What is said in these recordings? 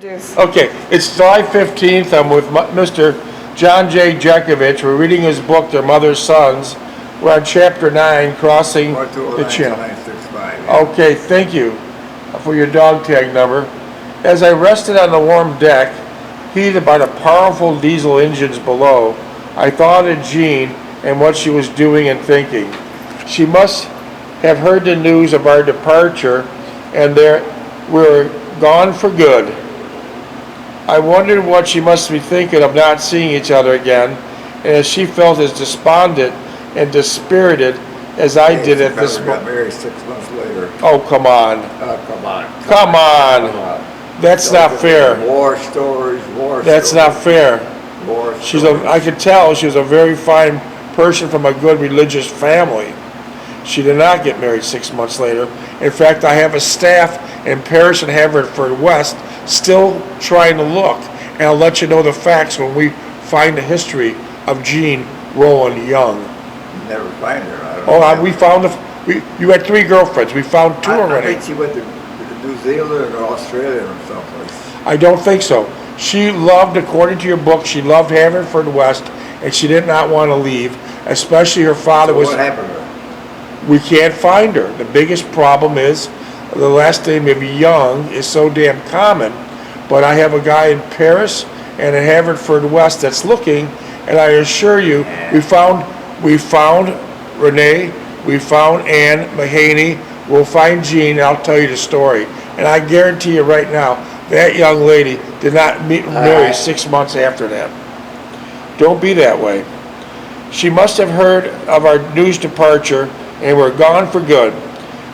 Okay, it's July 15th. I'm with Mr. John J. Jeckovich. We're reading his book, Their Mother's Sons. We're on chapter 9, Crossing the Channel. Okay, thank you for your dog tag number. As I rested on the warm deck, heated by the powerful diesel engines below, I thought of Jean and what she was doing and thinking. She must have heard the news of our departure and we're gone for good. I wondered what she must be thinking of not seeing each other again, and as she felt as despondent and dispirited as I did at this moment. Got married 6 months later. Oh, come on. Come on. That's not fair. War stories, That's not fair. War stories. I could tell she was a very fine person from a good religious family. She did not get married 6 months later. In fact, I have a staff in Paris and Haverfordwest still trying to look, and I'll let you know the facts when we find the history of Jean Rowan Young. You never find her. We found you had 3 girlfriends. We found 2 already. I think she went to New Zealand or Australia or someplace. I don't think so. She loved, according to your book, she loved Haverfordwest, and she did not want to leave, especially her father was. What happened to her? We can't find her. The biggest problem is the last name of Young is so damn common, but I have a guy in Paris and in Haverfordwest that's looking, and I assure you, we found Renee, we found Ann Mahaney, we'll find Jean, and I'll tell you the story. And I guarantee you right now, that young lady did not marry 6 months after that. Don't be that way. She must have heard of our news departure, and we're gone for good.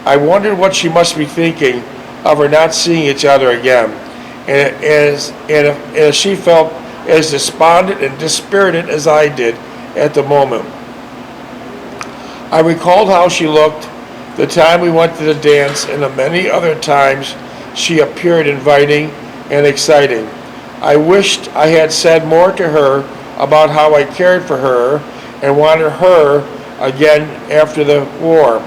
I wondered what she must be thinking of her not seeing each other again, and as she felt as despondent and dispirited as I did at the moment. I recalled how she looked the time we went to the dance, and the many other times she appeared inviting and exciting. I wished I had said more to her about how I cared for her and wanted her again after the war,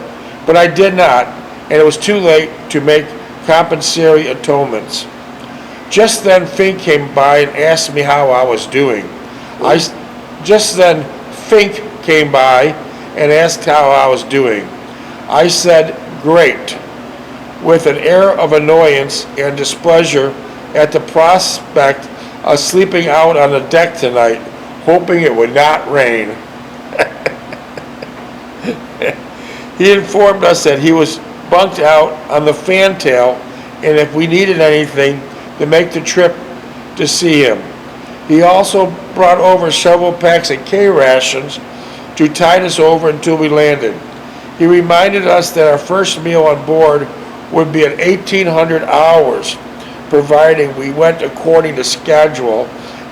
but I did not, and it was too late to make compensatory atonements. Just then Fink came by and asked me how I was doing. Just then Fink came by and asked how I was doing. I said, great, with an air of annoyance and displeasure at the prospect of sleeping out on the deck tonight, hoping it would not rain. He informed us that he was bunked out on the fantail, and if we needed anything to make the trip to see him. He also brought over several packs of K rations to tide us over until we landed. He reminded us that our first meal on board would be at 1800 hours, providing we went according to schedule,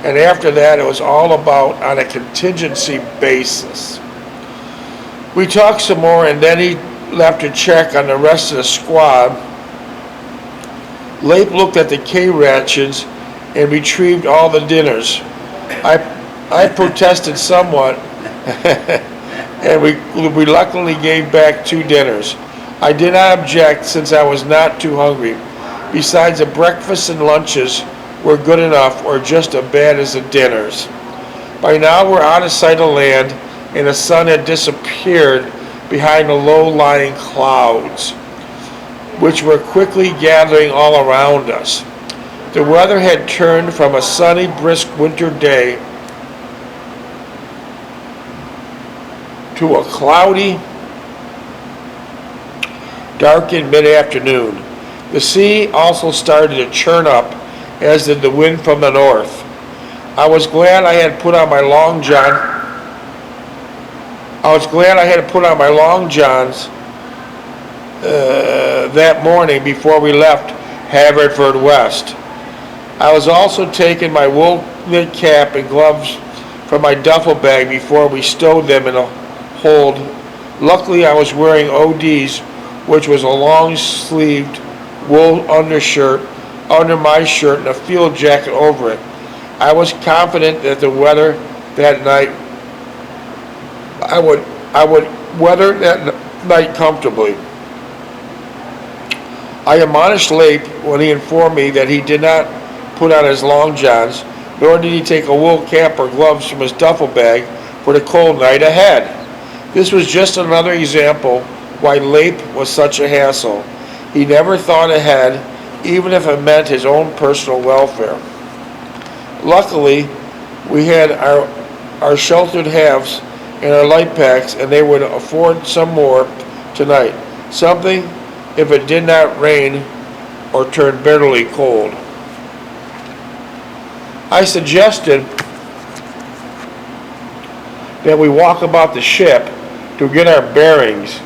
and after that it was all about on a contingency basis. We talked some more, and then he left to check on the rest of the squad. Leip looked at the K rations and retrieved all the dinners. I protested somewhat and we reluctantly gave back 2 dinners. I did not object since I was not too hungry. Besides, the breakfasts and lunches were good enough or just as bad as the dinners. By now we're out of sight of land, and the sun had disappeared behind the low-lying clouds, which were quickly gathering all around us. The weather had turned from a sunny, brisk winter day to a cloudy, darkened mid-afternoon. The sea also started to churn up, as did the wind from the north. I was glad I had put on my long johns that morning before we left Haverfordwest. I was also taking my wool knit cap and gloves from my duffel bag before we stowed them in a hold. Luckily, I was wearing ODs, which was a long-sleeved wool undershirt under my shirt and a field jacket over it. I was confident that the weather that night I would weather that night comfortably. I admonished Leip when he informed me that he did not put on his long johns, nor did he take a wool cap or gloves from his duffel bag for the cold night ahead. This was just another example why Leip was such a hassle. He never thought ahead, even if it meant his own personal welfare. Luckily, we had our sheltered halves and our light packs, and they would afford some more tonight. Something if it did not rain or turn bitterly cold. I suggested that we walk about the ship to get our bearings,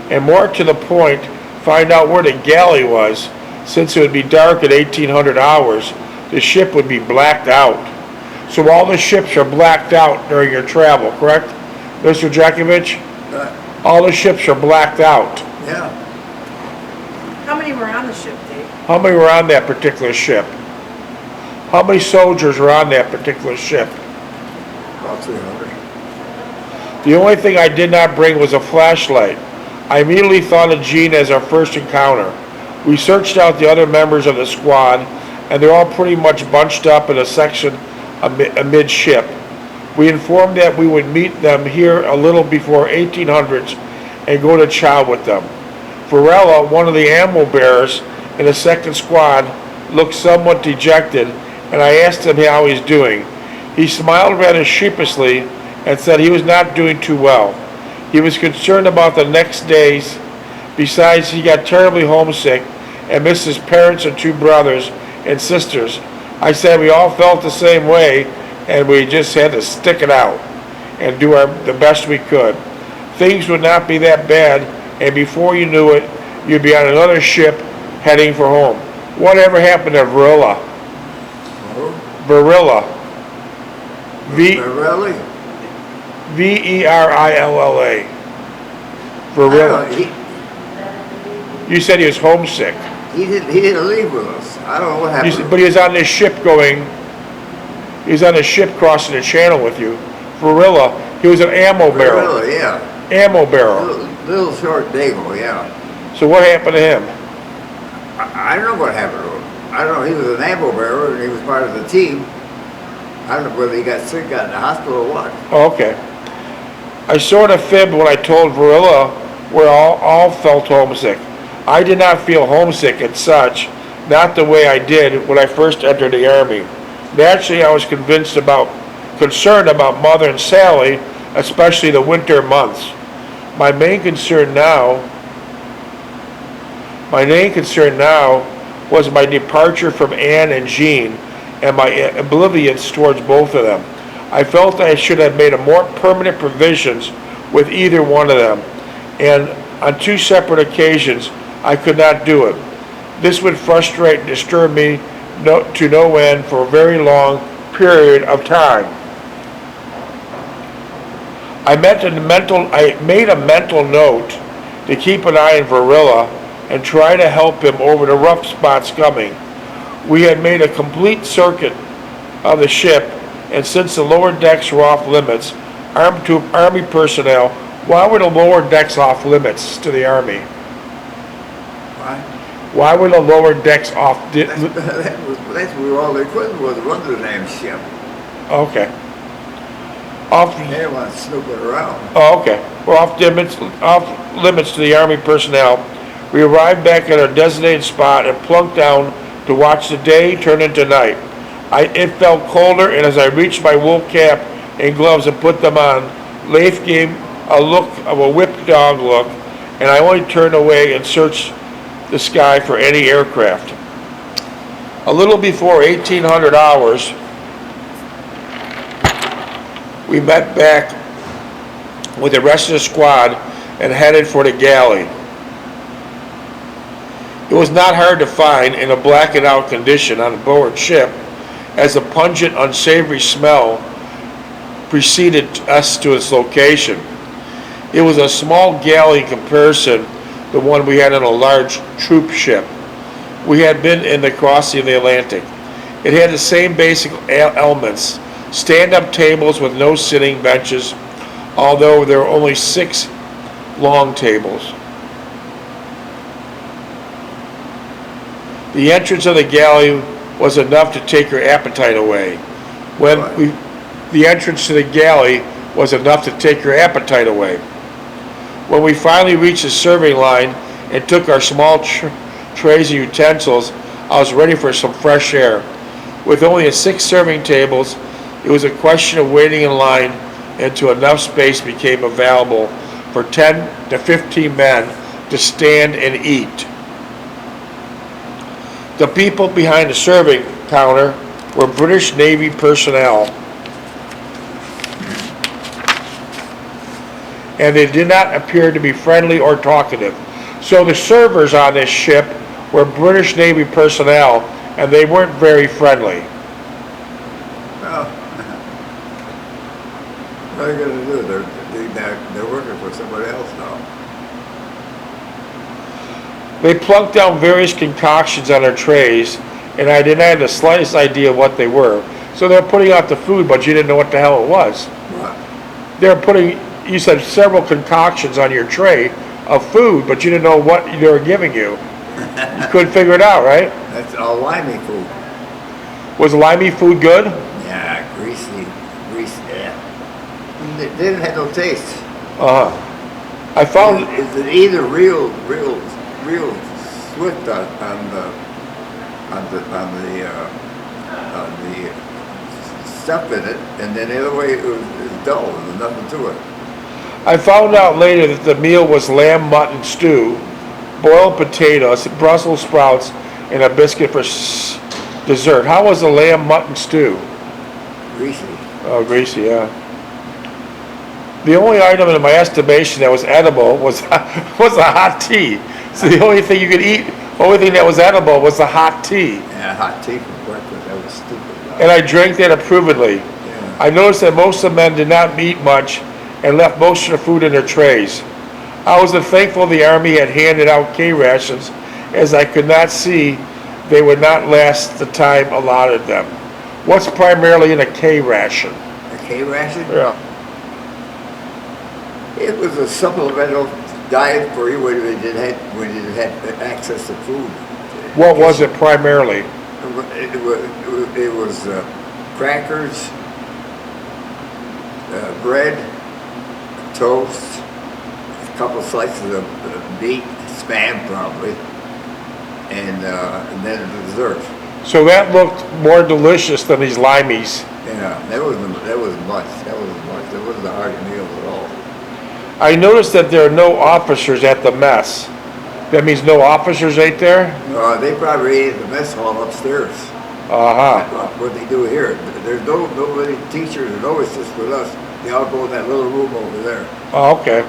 and more to the point, find out where the galley was. Since it would be dark at 1800 hours, the ship would be blacked out. So all the ships are blacked out during your travel, correct, Mr. Jeckovich? All the ships are blacked out. Yeah. How many were on the ship, Dave? How many were on that particular ship? How many soldiers were on that particular ship? About 300. The only thing I did not bring was a flashlight. I immediately thought of Gene as our first encounter. We searched out the other members of the squad, and they're all pretty much bunched up in a section amidship. We informed that we would meet them here a little before 1800s and go to chow with them. Varela, one of the ammo bearers in the second squad, looked somewhat dejected, and I asked him how he's doing. He smiled rather sheepishly and said he was not doing too well. He was concerned about the next days. Besides, he got terribly homesick and missed his parents and two brothers and sisters. I said we all felt the same way, and we just had to stick it out and do the best we could. Things would not be that bad, and before you knew it, you'd be on another ship heading for home. Whatever happened to Varela? Varela. Really? Verilla. Varela. You said he was homesick. He didn't leave with us. I don't know what happened. But he was on this ship he was on a ship crossing the channel with you. Varela. He was an ammo bearer. Really, yeah. Ammo bearer. Little short Dago, yeah. So what happened to him? I don't know what happened to him. I don't know. He was an ammo bearer and he was part of the team. I don't know whether he got sick, got in the hospital or what. Oh, okay. I sort of fibbed when I told Varela we all felt homesick. I did not feel homesick as such, not the way I did when I first entered the Army. Naturally, I was concerned about Mother and Sally, especially the winter months. My main concern now was my departure from Ann and Jean and my oblivience towards both of them. I felt I should have made a more permanent provisions with either one of them, and on two separate occasions I could not do it. This would frustrate and disturb me to no end for a very long period of time. I made a mental note to keep an eye on Varela and try to help him over the rough spots coming. We had made a complete circuit of the ship, and since the lower decks were off limits, to Army personnel, why were the lower decks off limits to the Army? Why were the lower decks off? That's where all the equipment was, run the damn ship. Okay. They didn't want to snoop it around. Oh, okay. We're off limits to the Army personnel. We arrived back at our designated spot and plunked down to watch the day turn into night. It felt colder, and as I reached my wool cap and gloves and put them on, Leif gave a look of a whipped dog look, and I only turned away and searched the sky for any aircraft. A little before 1800 hours, we met back with the rest of the squad and headed for the galley. It was not hard to find in a blackened out condition on board ship, as a pungent, unsavory smell preceded us to its location. It was a small galley in comparison the one we had on a large troop ship. We had been in the crossing of the Atlantic. It had the same basic elements, stand-up tables with no sitting benches, although there were only 6 long tables. The entrance of the galley was enough to take your appetite away. The entrance to the galley was enough to take your appetite away. When we finally reached the serving line and took our small trays and utensils, I was ready for some fresh air. With only 6 serving tables, it was a question of waiting in line until enough space became available for 10 to 15 men to stand and eat. The people behind the serving counter were British Navy personnel, and they did not appear to be friendly or talkative. So the servers on this ship were British Navy personnel, and they weren't very friendly. Well, what are they going to do? They're working for somebody else now. They plunked down various concoctions on their trays, and I didn't have the slightest idea what they were. So they're putting out the food, but you didn't know what the hell it was. What? They're putting, you said, several concoctions on your tray of food, but you didn't know what they were giving you. You couldn't figure it out, right? That's all limey food. Was limey food good? Yeah, greasy, yeah. They didn't have no taste. I found, Is it either real swift on the stuff in it, and then the other way it was dull. There was nothing to it. I found out later that the meal was lamb mutton stew, boiled potatoes, Brussels sprouts, and a biscuit for dessert. How was the lamb mutton stew? Greasy. Oh, greasy, yeah. The only item in my estimation that was edible was a hot tea. So the only thing you could eat, only thing that was edible was the hot tea. Yeah, hot tea for breakfast. That was stupid. And I drank that approvingly. Yeah. I noticed that most of the men did not eat much and left most of the food in their trays. I was thankful the Army had handed out K rations, as I could not see they would not last the time allotted them. What's primarily in a K ration? A K ration? Yeah. It was a supplemental diet for you when you didn't have access to food. What was it primarily? It was crackers, bread, toast, a couple slices of meat, Spam probably, and then a dessert. So that looked more delicious than these limeys. Yeah, that was much. There wasn't a hearty meal at all. I noticed that there are no officers at the mess. That means no officers ate there? They probably ate at the mess hall upstairs. What they do here. There's nobody, teachers or no assistants with us. They all go in that little room over there. Oh, okay.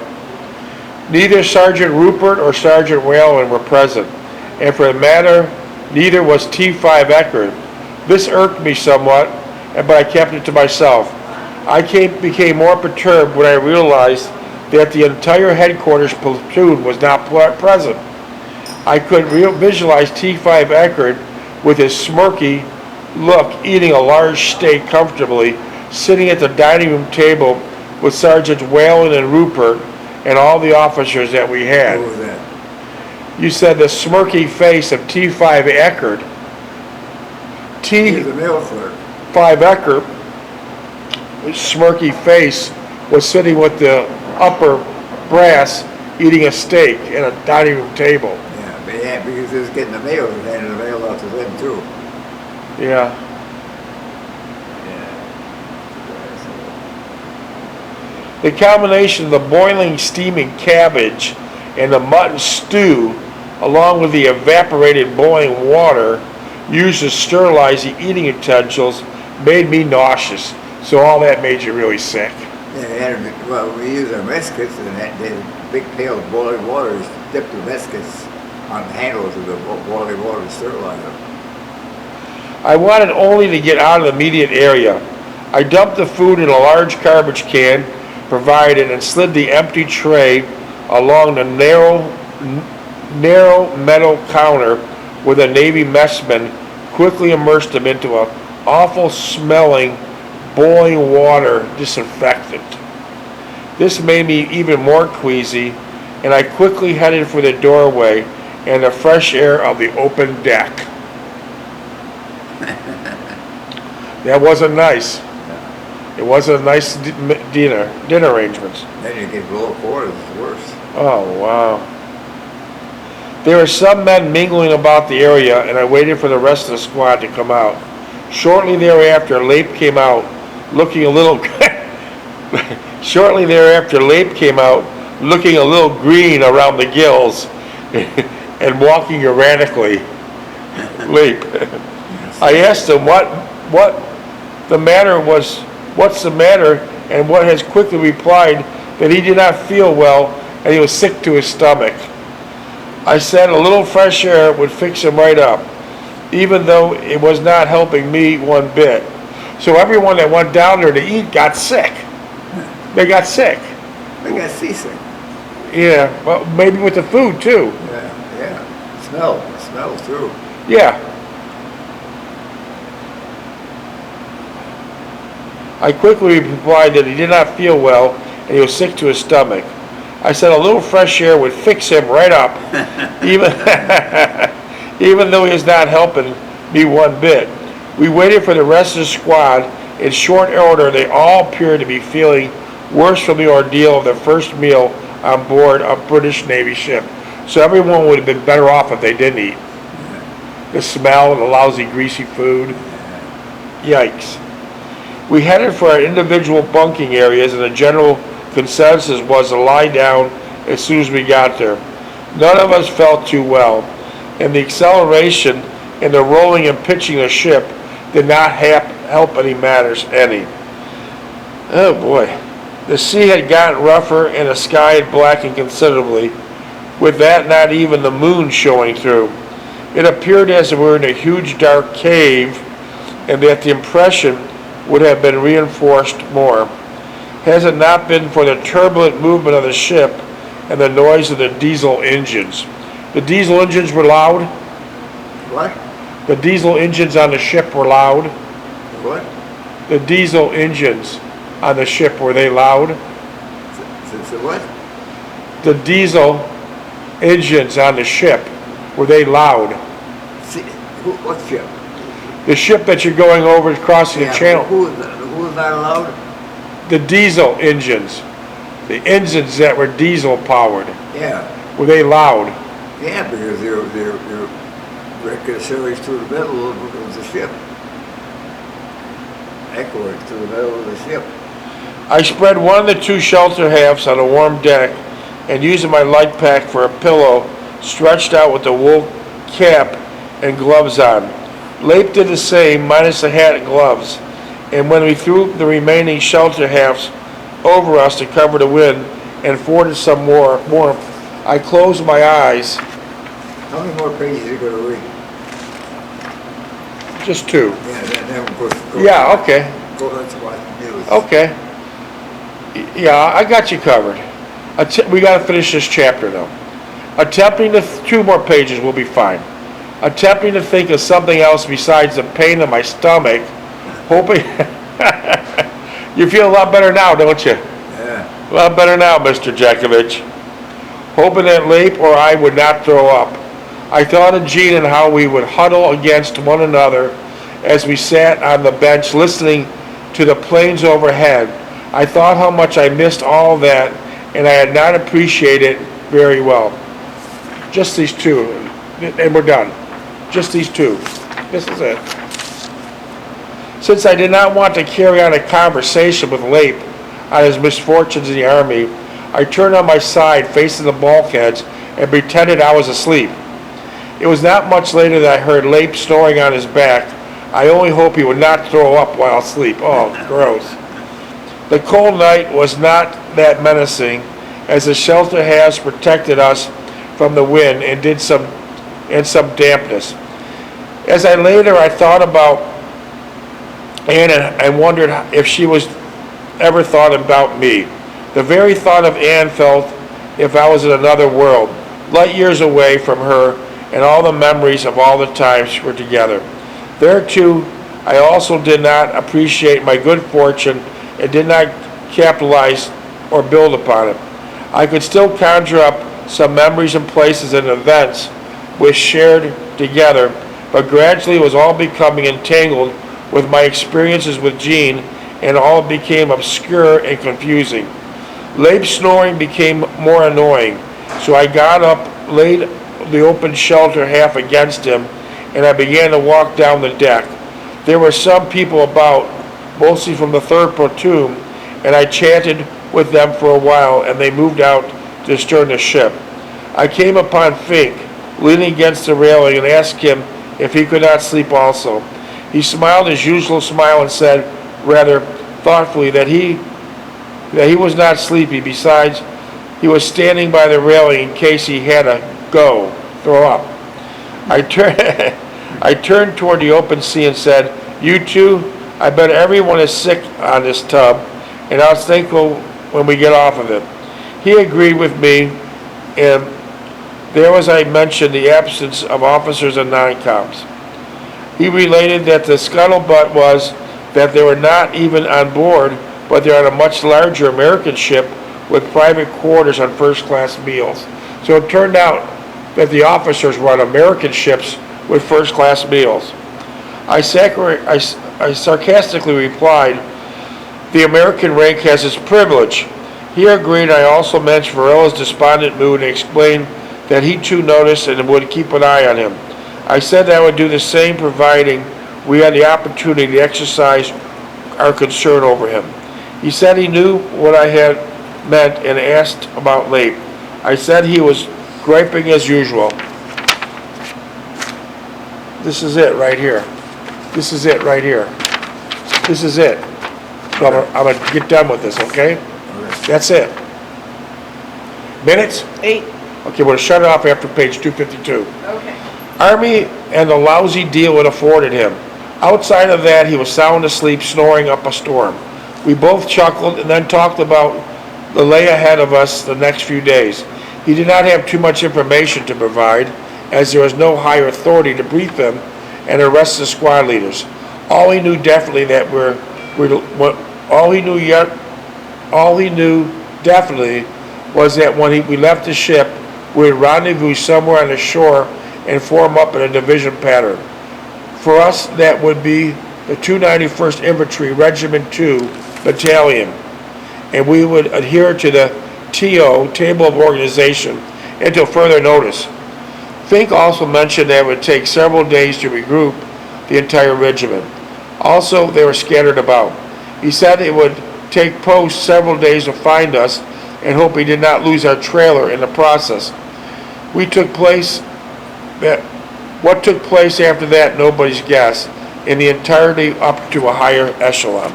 Neither Sergeant Rupert or Sergeant Whalen were present, and for the matter, neither was T5 Eckert. This irked me somewhat, but I kept it to myself. I became more perturbed when I realized that the entire headquarters platoon was not present. I could visualize T5 Eckert with his smirky look eating a large steak comfortably, sitting at the dining room table with Sergeants Whalen and Rupert and all the officers that we had. What was that? You said the smirky face of T5 Eckert. He's a mail clerk. T5 Eckert, his smirky face, was sitting with the upper brass eating a steak at a dining room table. Yeah, because he was getting the mail and handing the mail out to them too. Yeah. The combination of the boiling, steaming cabbage and the mutton stew, along with the evaporated boiling water used to sterilize the eating utensils, made me nauseous. So all that made you really sick. Yeah, well, we use our mess kits and they had big pail of boiling water, dipped the mess kits on the handles of the boiling water to sterilize them. I wanted only to get out of the immediate area. I dumped the food in a large garbage can provided and slid the empty tray along the narrow metal counter where the Navy messman quickly immersed them into an awful smelling boiling water disinfectant. This made me even more queasy, and I quickly headed for the doorway and the fresh air of the open deck. That wasn't nice. It wasn't a nice dinner arrangements. Then you get below 4, it's worse. Oh, wow. There were some men mingling about the area, and I waited for the rest of the squad to come out. Shortly thereafter, Lape came out, looking a little... Shortly thereafter, Lape came out, looking a little green around the gills, and walking erratically. Lape. I asked him what the matter was, what's the matter, and what has quickly replied that he did not feel well and he was sick to his stomach. I said a little fresh air would fix him right up, even though it was not helping me one bit. So everyone that went down there to eat got sick. They got sick. They got seasick. Yeah, well, maybe with the food too. Yeah. Smell too. Yeah. I quickly replied that he did not feel well and he was sick to his stomach. I said a little fresh air would fix him right up, even though he is not helping me one bit. We waited for the rest of the squad. In short order, they all appeared to be feeling worse from the ordeal of their first meal on board a British Navy ship. So everyone would have been better off if they didn't eat. The smell of the lousy, greasy food. Yikes. We headed for our individual bunking areas, and the general consensus was to lie down as soon as we got there. None of us felt too well, and the acceleration and the rolling and pitching the ship did not help any matters any. Oh boy. The sea had gotten rougher and the sky had blackened considerably, with that not even the moon showing through. It appeared as if we were in a huge dark cave, and that the impression would have been reinforced more, has it not been for the turbulent movement of the ship and the noise of the diesel engines. The diesel engines were loud. What? The diesel engines on the ship were loud. What? The diesel engines on the ship, were they loud? So what? The diesel engines on the ship, were they loud? See, what ship? The ship that you're going over crossing the channel. Who is not allowed? The diesel engines. The engines that were diesel powered. Yeah. Were they loud? Yeah, because they're breaking series through the middle of the ship. Echoing through the middle of the ship. I spread one of the two shelter halves on a warm deck and using my light pack for a pillow, stretched out with the wool cap and gloves on. Lape did the same, minus the hat and gloves, and when we threw the remaining shelter halves over us to cover the wind and afforded some more warmth, I closed my eyes. How many more pages are you going to read? Just two. Yeah, then go. Yeah, okay. Go let's watch the news. Okay. Yeah, I got you covered. We got to finish this chapter though. Attempting to, 2 more pages will be fine. Attempting to think of something else besides the pain in my stomach, hoping... You feel a lot better now, don't you? Yeah. A lot better now, Mr. Jeckovich. Hoping that Lape or I would not throw up. I thought of Gene and how we would huddle against one another as we sat on the bench listening to the planes overhead. I thought how much I missed all that, and I had not appreciated it very well. Just these 2, and we're done. Just these 2. This is it. Since I did not want to carry on a conversation with Lape on his misfortunes in the Army, I turned on my side facing the bulkheads and pretended I was asleep. It was not much later that I heard Lape snoring on his back. I only hope he would not throw up while asleep. Oh, gross. The cold night was not that menacing, as the shelter halves protected us from the wind and some dampness. As I lay there, I thought about Anne and wondered if she was ever thought about me. The very thought of Anne felt if I was in another world, light years away from her and all the memories of all the times we were together. There too, I also did not appreciate my good fortune and did not capitalize or build upon it. I could still conjure up some memories and places and events we shared together, but gradually it was all becoming entangled with my experiences with Gene, and all became obscure and confusing. Lape's snoring became more annoying, so I got up, laid the open shelter half against him, and I began to walk down the deck. There were some people about, mostly from the 3rd platoon, and I chatted with them for a while, and they moved out to stern the ship. I came upon Fink, leaning against the railing, and asked him if he could not sleep also. He smiled his usual smile and said, rather thoughtfully, that he was not sleepy. Besides, he was standing by the railing in case he had to throw up. I turned toward the open sea and said, "You two, I bet everyone is sick on this tub, and I was thankful when we get off of it." He agreed with me, and there was, I mentioned, the absence of officers and non-coms. He related that the scuttlebutt was that they were not even on board, but they're on a much larger American ship with private quarters on first-class meals. So it turned out that the officers were on American ships with first-class meals. I sarcastically replied, "The American rank has its privilege." He agreed. I also mentioned Varela's despondent mood and explained that he too noticed and would keep an eye on him. I said that I would do the same providing we had the opportunity to exercise our concern over him. He said he knew what I had meant and asked about Lape. I said he was griping as usual. This is it right here. This is it right here. This is it. So I'm going to get done with this, okay? That's it. Minutes? 8. Okay, we're going to shut it off after page 252. Okay. Army and the lousy deal it afforded him. Outside of that, he was sound asleep, snoring up a storm. We both chuckled and then talked about the lay ahead of us the next few days. He did not have too much information to provide, as there was no higher authority to brief him and the rest of the squad leaders. All he knew definitely was that when we left the ship, we would rendezvous somewhere on the shore and form up in a division pattern. For us, that would be the 291st Infantry Regiment 2 Battalion, and we would adhere to the TO, Table of Organization, until further notice. Fink also mentioned that it would take several days to regroup the entire regiment. Also, they were scattered about. He said it would take post several days to find us and hope we did not lose our trailer in the process. What took place after that, nobody's guess, in the entirety up to a higher echelon.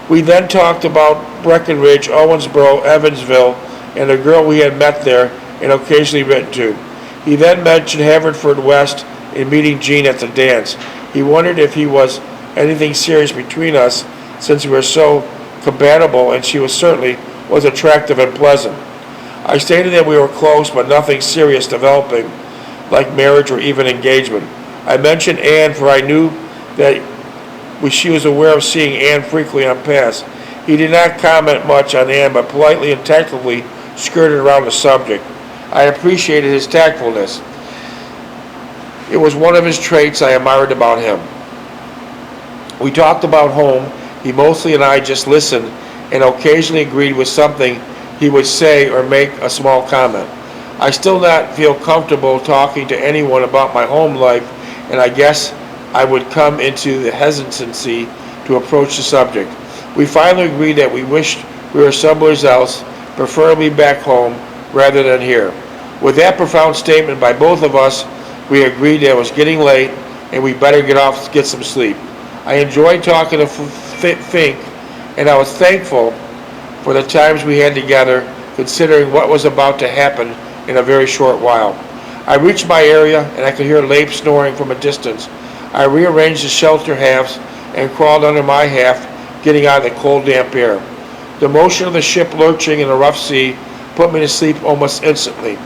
We then talked about Breckenridge, Owensboro, Evansville, and the girl we had met there and occasionally written to. He then mentioned Haverfordwest in meeting Gene at the dance. He wondered if he was anything serious between us since we were so compatible, and she certainly was attractive and pleasant. I stated that we were close, but nothing serious developing, like marriage or even engagement. I mentioned Ann, for I knew that she was aware of seeing Ann frequently on pass. He did not comment much on Ann, but politely and tactfully skirted around the subject. I appreciated his tactfulness. It was one of his traits I admired about him. We talked about home. He mostly and I just listened and occasionally agreed with something he would say or make a small comment. I still not feel comfortable talking to anyone about my home life, and I guess I would come into the hesitancy to approach the subject. We finally agreed that we wished we were somewhere else, preferably back home rather than here. With that profound statement by both of us, we agreed that it was getting late and we better get some sleep. I enjoyed talking to Fink, and I was thankful for the times we had together, considering what was about to happen in a very short while. I reached my area and I could hear Lape snoring from a distance. I rearranged the shelter halves and crawled under my half, getting out of the cold, damp air. The motion of the ship lurching in a rough sea put me to sleep almost instantly.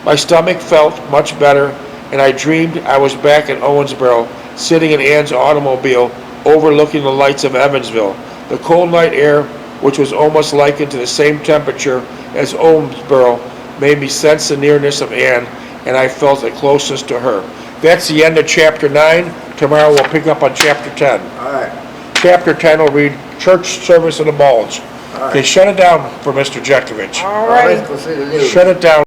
My stomach felt much better, and I dreamed I was back in Owensboro, sitting in Ann's automobile overlooking the lights of Evansville. The cold night air, which was almost likened to the same temperature as Owensboro, made me sense the nearness of Ann, and I felt the closest to her. That's the end of chapter 9. Tomorrow we'll pick up on chapter 10. right, Chapter 10 will read church service in the bulge. all Okay, right. shut it down for Mr. Jeckovich. All All right, righty. let's go see the news. Shut it down